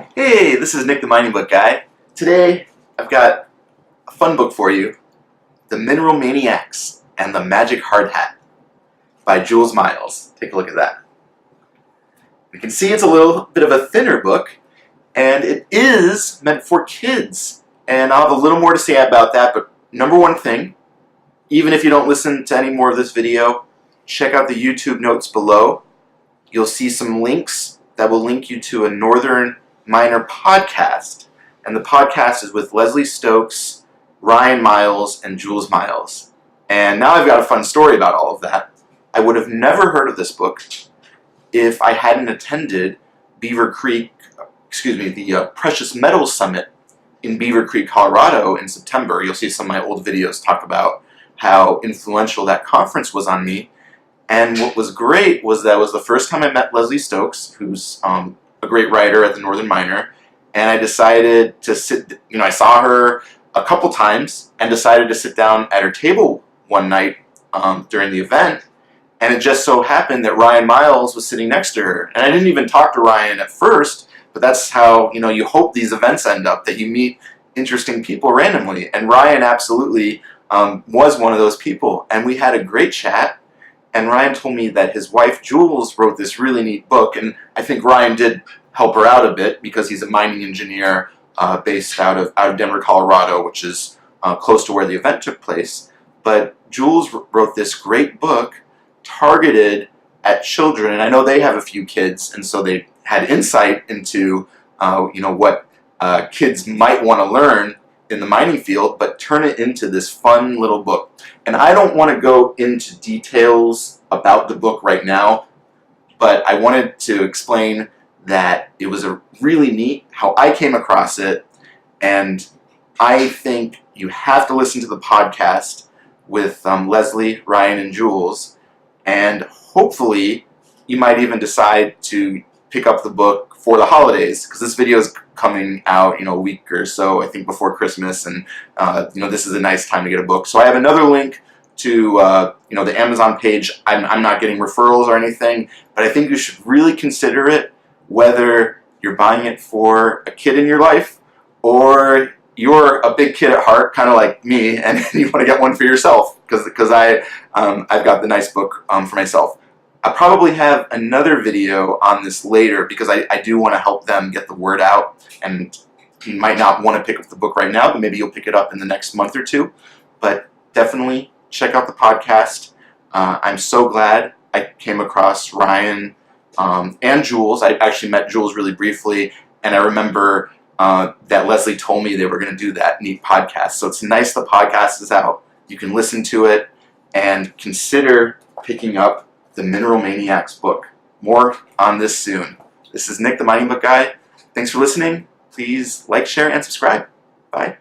Hey, this is Nick the Mining Book Guy. Today, I've got a fun book for you, The Mineral Maniacs and the Magic Hardhat by Jules Miles. Take a look at that. You can see it's a little bit of a thinner book, and it is meant for kids. And I'll have a little more to say about that, but number one thing, even if you don't listen to any more of this video, check out the YouTube notes below. You'll see some links that will link you to a Northern Miner podcast, and the podcast is with Lesley, Stokes, Ryan Miles, and Jules Miles. And now I've got a fun story about all of that. I would have never heard of this book if I hadn't attended the Precious Metals Summit in Beaver Creek, Colorado in September. You'll see some of my old videos talk about how influential that conference was on me. And what was great was that was the first time I met Lesley Stokes, who's a great writer at the Northern Miner, and I decided to sit, I saw her a couple times and decided to sit down at her table one night during the event, and it just so happened that Ryan Miles was sitting next to her. And I didn't even talk to Ryan at first, but that's how, you hope these events end up, that you meet interesting people randomly. And Ryan absolutely was one of those people, and we had a great chat. And Ryan told me that his wife, Jules, wrote this really neat book, and I think Ryan did help her out a bit because he's a mining engineer based out of Denver, Colorado, which is close to where the event took place. But Jules wrote this great book targeted at children, and I know they have a few kids, and so they had insight into what kids might want to learn in the mining field, but turn it into this fun little book. And I don't want to go into details about the book right now, but I wanted to explain that it was a really neat how I came across it, and I think you have to listen to the podcast with Lesley, Ryan, and Jules, and hopefully you might even decide to pick up the book for the holidays, because this video is coming out, a week or so, I think, before Christmas, and this is a nice time to get a book. So I have another link to the Amazon page. I'm not getting referrals or anything, but I think you should really consider it, whether you're buying it for a kid in your life or you're a big kid at heart, kind of like me, and you want to get one for yourself, because I've got the nice book for myself. I'll probably have another video on this later because I do want to help them get the word out, and you might not want to pick up the book right now, but maybe you'll pick it up in the next month or two. But definitely check out the podcast. I'm so glad I came across Ryan and Jules. I actually met Jules really briefly, and I remember that Lesley told me they were going to do that neat podcast. So it's nice the podcast is out. You can listen to it and consider picking up the Mineral Maniacs book. More on this soon. This is Nick the Mining Book Guy. Thanks for listening. Please like, share, and subscribe. Bye.